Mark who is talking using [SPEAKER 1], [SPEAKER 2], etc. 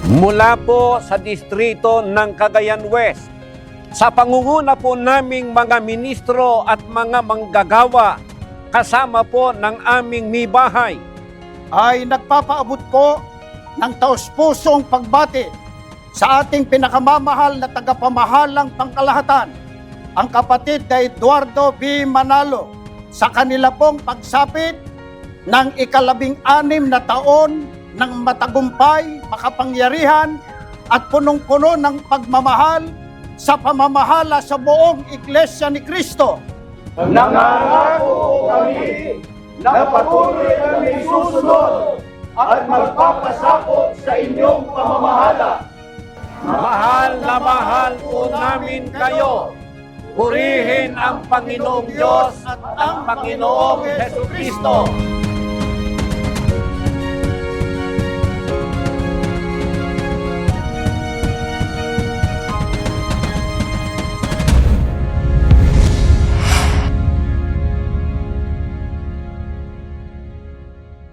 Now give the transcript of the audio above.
[SPEAKER 1] mula po sa distrito ng Cagayan West, sa pangunguna po naming mga ministro at mga manggagawa, kasama po ng aming mibahay,
[SPEAKER 2] ay nagpapaabot po ng taus-pusong pagbati sa ating pinakamamahal na tagapamahalang pangkalahatan, ang kapatid na Eduardo V. Manalo, sa kanila pong pagsapit ng ika-16 na taon ng matagumpay, makapangyarihan at punong-puno ng pagmamahal sa pamamahala sa buong Iglesia ni Cristo.
[SPEAKER 3] Nangangako kami na patuloy kami susunod at magpapasakop sa inyong pamamahala.
[SPEAKER 1] mahal na mahal po namin kayo. Purihin ang Panginoong Diyos at ang Panginoong Jesucristo.